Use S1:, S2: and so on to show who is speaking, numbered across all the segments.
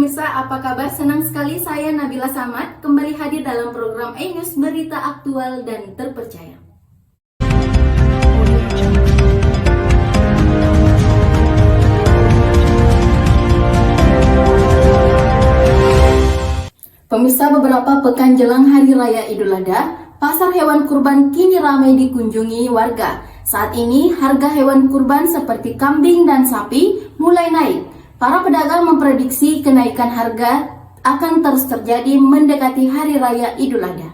S1: pemirsa, apa kabar? Senang sekali saya Nabila Samad kembali hadir dalam program E-News Berita Aktual dan Terpercaya. Pemirsa, beberapa pekan jelang Hari Raya Idul Adha, pasar hewan kurban kini ramai dikunjungi warga. Saat ini harga hewan kurban seperti kambing dan sapi mulai naik. Para pedagang memprediksi kenaikan harga akan terus terjadi mendekati Hari Raya Idul Adha.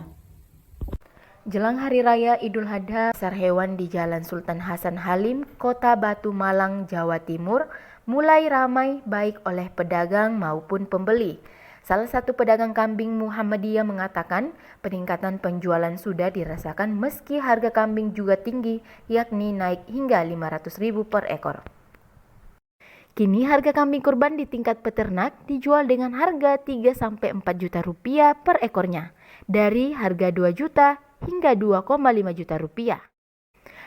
S2: Jelang Hari Raya Idul Adha, pasar hewan di Jalan Sultan Hasan Halim, Kota Batu Malang, Jawa Timur mulai ramai baik oleh pedagang maupun pembeli. Salah satu pedagang kambing Muhammadiyah mengatakan peningkatan penjualan sudah dirasakan meski harga kambing juga tinggi, yakni naik hingga 500.000 per ekor. Kini harga kambing kurban di tingkat peternak dijual dengan harga 3-4 juta rupiah per ekornya, dari harga 2 juta hingga 2,5 juta rupiah.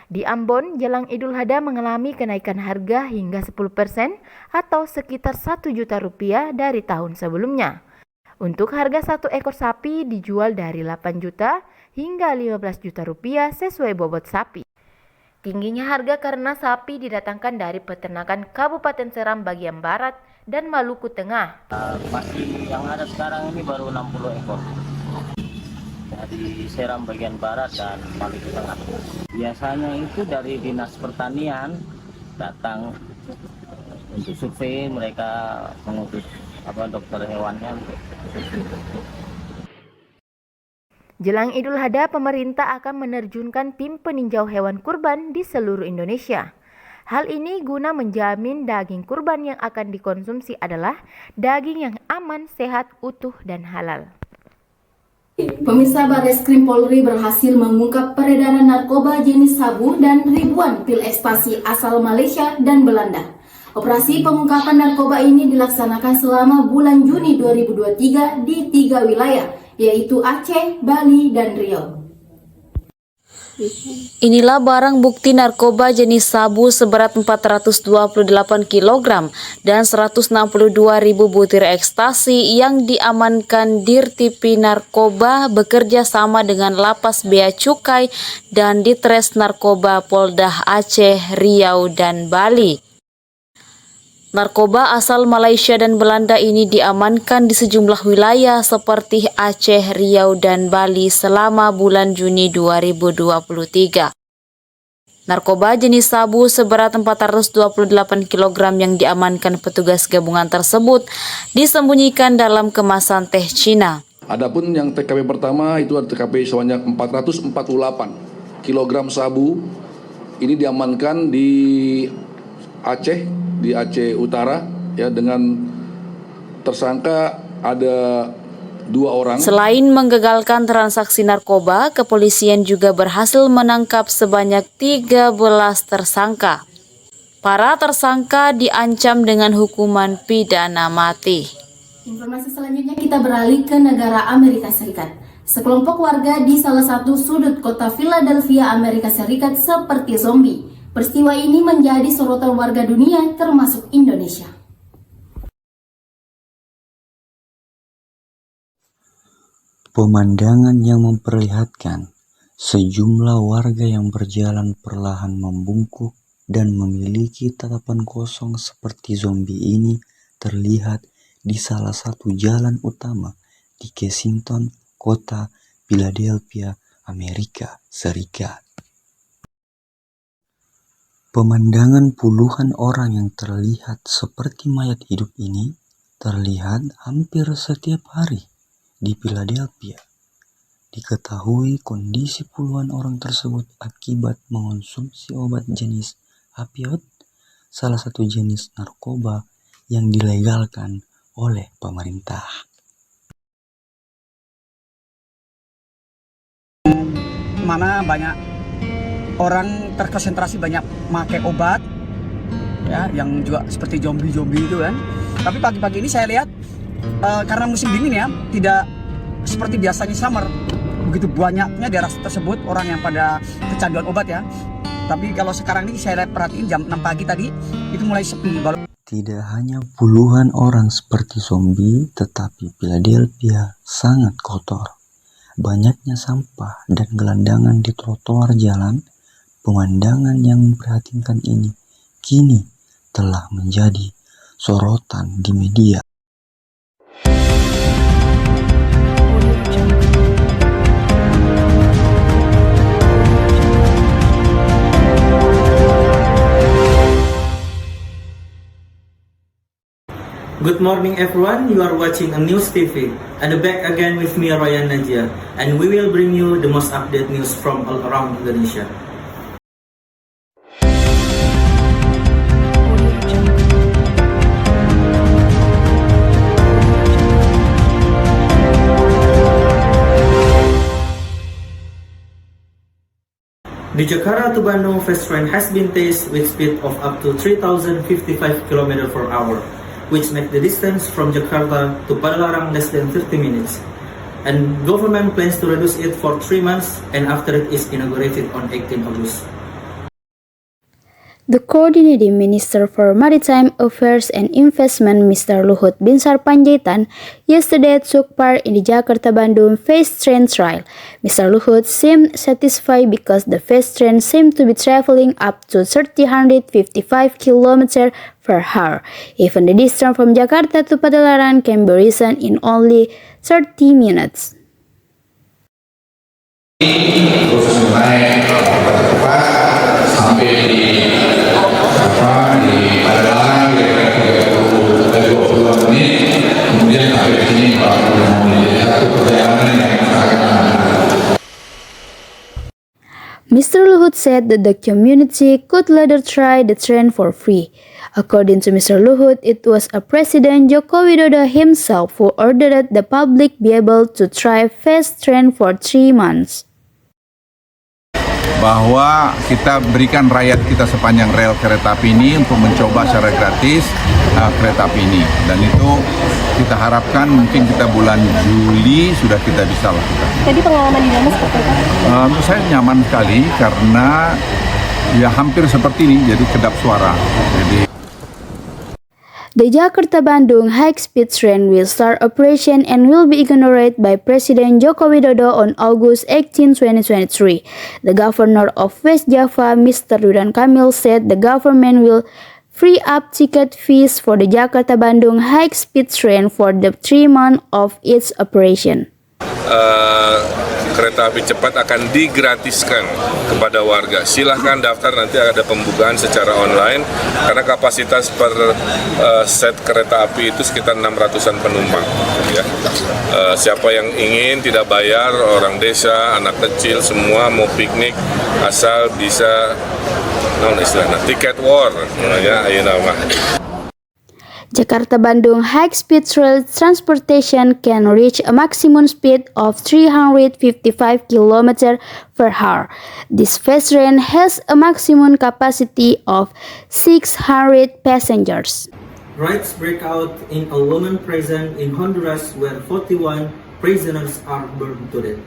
S2: Di Ambon, jelang Idul Adha mengalami kenaikan harga hingga 10% atau sekitar 1 juta rupiah dari tahun sebelumnya. Untuk harga satu ekor sapi dijual dari 8 juta hingga 15 juta rupiah sesuai bobot sapi. Tingginya harga karena sapi didatangkan dari peternakan Kabupaten Seram bagian barat dan Maluku Tengah.
S3: Pasti yang ada sekarang ini baru 60 ekor. Dari Seram bagian barat dan Maluku Tengah. Biasanya itu dari Dinas Pertanian datang untuk survei, mereka mengutus dokter hewannya untuk survei.
S2: Jelang Idul Adha, pemerintah akan menerjunkan tim peninjau hewan kurban di seluruh Indonesia. Hal ini guna menjamin daging kurban yang akan dikonsumsi adalah daging yang aman, sehat, utuh, dan halal.
S1: Pemirsa, Barreskrim Polri berhasil mengungkap peredaran narkoba jenis sabu dan ribuan pil ekstasi asal Malaysia dan Belanda. Operasi pengungkapan narkoba ini dilaksanakan selama bulan Juni 2023 di 3 wilayah, yaitu Aceh, Bali, dan Riau.
S4: Inilah barang bukti narkoba jenis sabu seberat 428 kg dan 162.000 butir ekstasi yang diamankan Dirtipi Narkoba bekerja sama dengan Lapas Bea Cukai dan Ditres Narkoba Polda Aceh, Riau, dan Bali. Narkoba asal Malaysia dan Belanda ini diamankan di sejumlah wilayah seperti Aceh, Riau, dan Bali selama bulan Juni 2023. Narkoba jenis sabu seberat 428 kg yang diamankan petugas gabungan tersebut disembunyikan dalam kemasan teh Cina.
S5: Adapun yang TKP pertama itu ada TKP sebanyak 448 kg sabu. Ini diamankan di Aceh, di Aceh Utara, ya, dengan tersangka ada 2 orang.
S4: Selain menggagalkan transaksi narkoba, kepolisian juga berhasil menangkap sebanyak 13 tersangka. Para tersangka diancam dengan hukuman pidana mati.
S1: Informasi selanjutnya kita beralih ke negara Amerika Serikat. Sekelompok warga di salah satu sudut kota Philadelphia, Amerika Serikat seperti zombie. Peristiwa ini menjadi sorotan warga dunia termasuk Indonesia.
S6: Pemandangan yang memperlihatkan sejumlah warga yang berjalan perlahan membungkuk dan memiliki tatapan kosong seperti zombie ini terlihat di salah satu jalan utama di Kensington, kota Philadelphia, Amerika Serikat. Pemandangan puluhan orang yang terlihat seperti mayat hidup ini terlihat hampir setiap hari di Philadelphia. Diketahui kondisi puluhan orang tersebut akibat mengonsumsi obat jenis opioid, salah satu jenis narkoba yang dilegalkan oleh pemerintah.
S7: Mana banyak orang terkonsentrasi banyak pakai obat, ya, yang juga seperti zombie itu kan. Tapi pagi-pagi ini saya lihat karena musim dingin ya, tidak seperti biasanya summer. Begitu banyaknya daerah tersebut orang yang pada kecanduan obat ya. Tapi kalau sekarang ini saya lihat perhatiin jam 6 pagi tadi itu mulai sepi.
S6: Tidak hanya puluhan orang seperti zombie, tetapi Philadelphia sangat kotor. Banyaknya sampah dan gelandangan di trotoar jalan. Pemandangan yang memprihatinkan ini kini telah menjadi sorotan di media.
S8: Good morning everyone, you are watching a News TV and back again with me Ryan Najia, and we will bring you the most updated news from all around Indonesia. The Jakarta to Bandung fast train has been tested with speed of up to 3,055 km per hour, which make the distance from Jakarta to Padalarang less than 30 minutes. And government plans to reduce it for 3 months and after it is inaugurated on 18 August.
S9: The Coordinating Minister for Maritime Affairs and Investment, Mr. Luhut Binsar Panjaitan, yesterday took part in the Jakarta-Bandung fast train trial. Mr. Luhut seemed satisfied because the fast train seemed to be traveling up to 355 km per hour. Even the distance from Jakarta to Padalarang can be reached in only 30 minutes.
S10: Proses naik cepat sampai di Padalarang kira-kira 20 menit, kemudian sampai di sini 45 menit. Satu perjalanan yang sangat.
S9: Mr. Luhut said that the community could later try the train for free. According to Mr. Luhut, it was President Joko Widodo himself who ordered the public be able to try fast train for 3 months.
S10: Bahwa kita berikan rakyat kita sepanjang rel kereta api ini untuk mencoba secara gratis kereta api ini, dan itu kita harapkan mungkin kita bulan Juli sudah kita bisa lakukan.
S11: Jadi pengalaman di dalam seperti apa?
S10: Menurut saya nyaman sekali karena ya hampir seperti ini, jadi kedap suara. Jadi
S9: The Jakarta-Bandung high-speed train will start operation and will be inaugurated by President Joko Widodo on August 18, 2023. The Governor of West Java, Mr. Ridwan Kamil, said the government will free up ticket fees for the Jakarta-Bandung high-speed train for the 3 months of its operation.
S12: Kereta api cepat akan digratiskan kepada warga. Silahkan daftar, nanti ada pembukaan secara online karena kapasitas per set kereta api itu sekitar 600-an penumpang. Ya. Siapa yang ingin tidak bayar, orang desa, anak kecil, semua mau piknik asal bisa tiket war, namanya ayo nama.
S9: Jakarta-Bandung high-speed rail transportation can reach a maximum speed of 355 km per hour. This fast train has a maximum capacity of 600 passengers.
S8: Riots break out in a woman prison in Honduras where 41 prisoners are burned to death.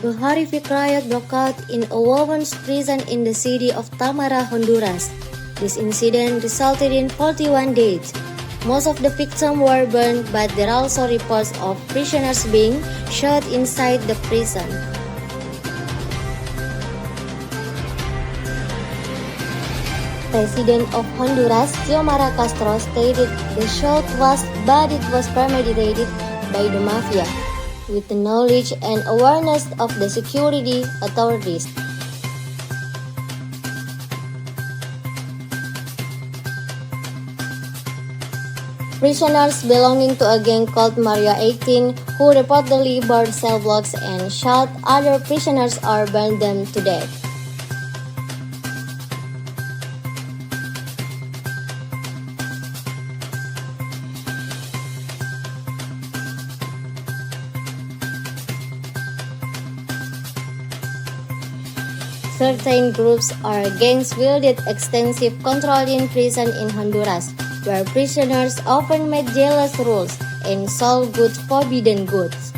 S11: A horrific riot broke out in a women's prison in the city of Tamara, Honduras. This incident resulted in 41 deaths. Most of the victims were burned, but there are also reports of prisoners being shot inside the prison. President of Honduras, Xiomara Castro, stated the shot was premeditated by the mafia, with the knowledge and awareness of the security authorities. Prisoners belonging to a gang called Maria 18, who reportedly burned cell blocks and shot other prisoners or burned them to death. Certain groups or gangs wielded extensive control in prison in Honduras, where prisoners often made jealous rules and sold forbidden goods.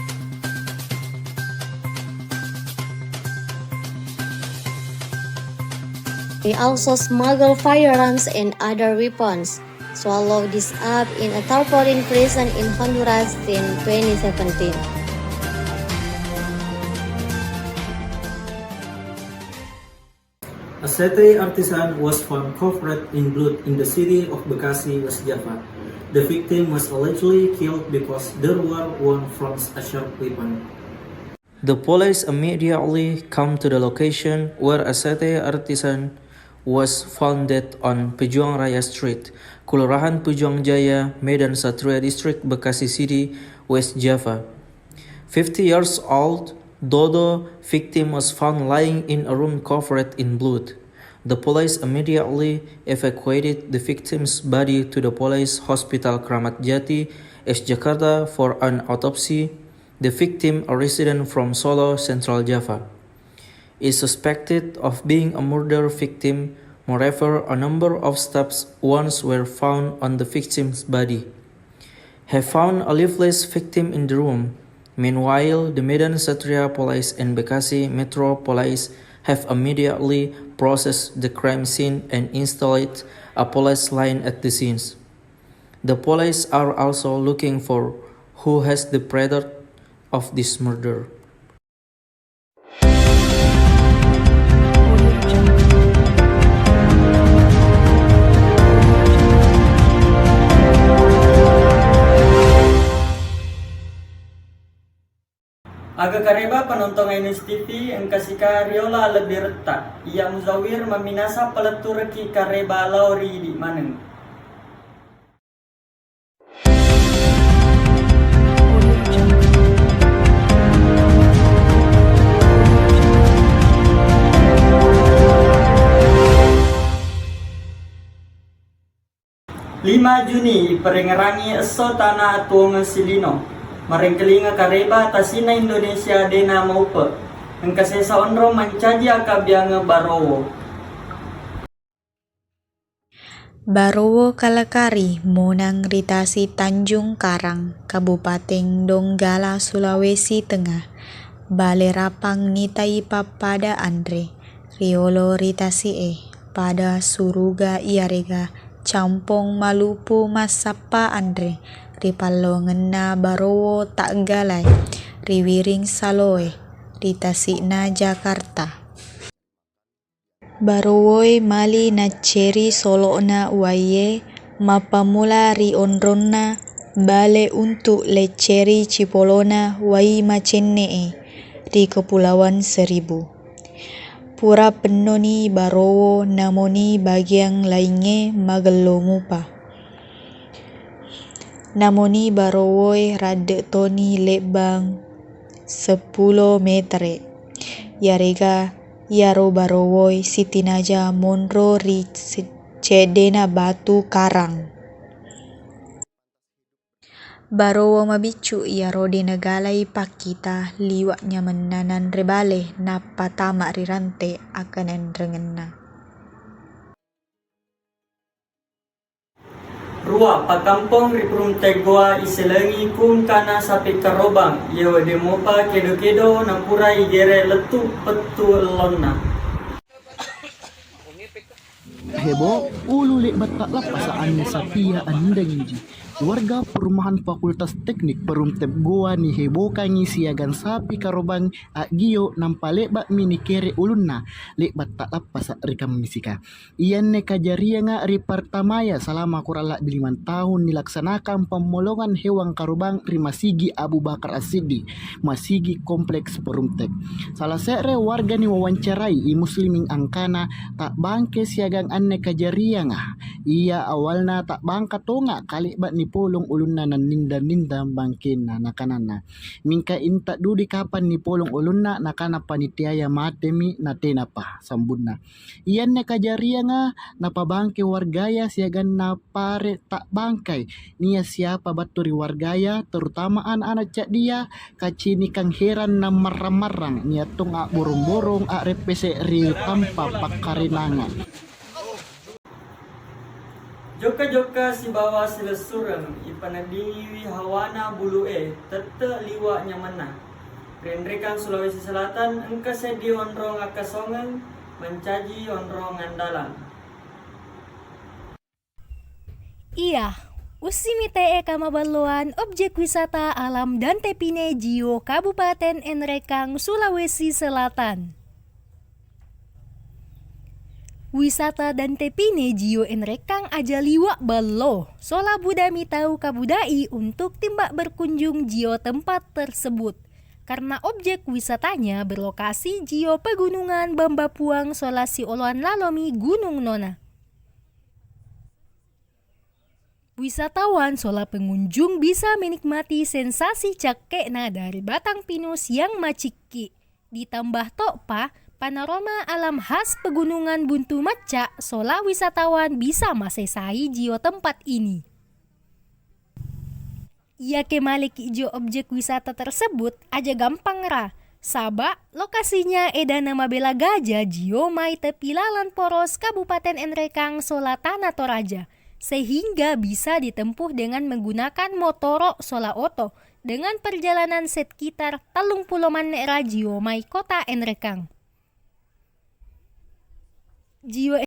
S11: They also smuggle firearms and other weapons. Swallow this up in a tarpaulin prison in Honduras in 2017.
S8: A satay artisan was found covered in blood in the city of Bekasi, West Java. The victim was allegedly killed because there were wounds from a sharp weapon. The police immediately come to the location where a satay artisan was found dead on Pejuang Raya Street, Kelurahan Pejuang Jaya, Medan Satria District, Bekasi City, West Java. 50 years old, Dodo, victim, was found lying in a room covered in blood. The police immediately evacuated the victim's body to the police hospital Kramat Jati, East Jakarta for an autopsy. The victim, a resident from Solo, Central Java, is suspected of being a murder victim. Moreover, a number of stab wounds were found on the victim's body. Have found a lifeless victim in the room. Meanwhile, the Medan Satria Police and Bekasi Metro Police have immediately processed the crime scene and installed a police line at the scenes. The police are also looking for who has the predator of this murder.
S13: Aga kareba penonton Ainus TV yang kasika Riola lebih retak. Ia Muzawir meminasa peletur ki kareba lauri di maneng. Lima Juni perengerangi eso tanah tuang silino. Marengkelinga kareba tasina Indonesia dena maupe. Engkasesa onro mancaji akabianga Barowo.
S14: Barowo Kalakari, Monang Ritasi Tanjung Karang, Kabupaten Donggala, Sulawesi Tengah. Balerapang Nitai Papada Andre, Riolo Ritasi pada Suruga Iarega, Campong Malupu Masapa Andre, Ripalo Ngena Barowo Tak Galai, Riwiring Saloe, Ritasikna Jakarta. Barowoi Mali na ceri solona waye, mapamula rionronna, bale untuk leceri cipolona wai macenne di Kepulauan Seribu. Pura penoni Barowo namoni bagian lainnya magelomupa. Namoni Barowoi rade toni lebang 10 meter. Yarega Yaro Barowoi Sitinaja Monro ri cedena batu karang. Barowo mabicu Yaro di negalai pakita liwaknya menanan rebale napa tamak rirante akanan rengena.
S13: Rua pakampong riprum tegoa iselengi kum kana sapi karobang yewa demopa kedo-kedo nampura igere letu petu lonna.
S15: Hebo ulu lek batak lapasaan sapia andengji. Warga perumahan Fakultas Teknik Perumtep Goa ni hebo kangi siagan sapi karobang agio nampalek bak mini kere ulunna lek batak lapasa rekam misika. Ian ne kajaria nga ripartamaya selama kurang 5 tahun dilaksanakan pemolongan hewan karobang Rimasigi Abu Bakar Asidi Masigi Kompleks Perumtep. Salah seorang warga ni wawancarai i musliming angkana tak bangke siagang anne kajaria nga. Ia awalna tak bangka tonga kali bak ni polong ulunna nan ninda-ninda bangkin na nakanana. Mingka inta dudi kapan ni polong ulunna nakana panitiaya matemi na tenapa sambunna. Iyan na kajaria nga napabangke wargaya siagan na pare tak bangkay. Niya siapa baturi wargaya terutama anak cak dia kacini kang heran na marang-marang niya tunga borong-borong a repese ri tanpa pakarinangan.
S13: Joka-joka si bawa silesureng ipanadiwi hawana bulu tete liwa nyamana. Renrekan Sulawesi Selatan engka sedi onrong akasongen mencaji onro ngandalan.
S16: Iya, usimite kamabaluan objek wisata alam dan tepine Jio Kabupaten Enrekang, Sulawesi Selatan. Wisata dan tepine Jio Enrekang aja liwak balo, sola budami tahu kabudai untuk timbak berkunjung Jio tempat tersebut. Karena objek wisatanya berlokasi Jio Pegunungan Bambapuang Solasi Oloan Lalomi Gunung Nona. Wisatawan sola pengunjung bisa menikmati sensasi cakekna dari batang pinus yang maciki. Ditambah tokpa, panorama alam khas pegunungan Buntu Maca, sola wisatawan bisa masesai Jio tempat ini. Ya kemalik ijo objek wisata tersebut aja gampang ra. Sabak lokasinya eda nama bela gajah Jio mai tepilalan poros Kabupaten Enrekang sola Tanah Toraja. Sehingga bisa ditempuh dengan menggunakan motoro sola oto dengan perjalanan sekitar 30 menit Jio mai kota Enrekang. Jio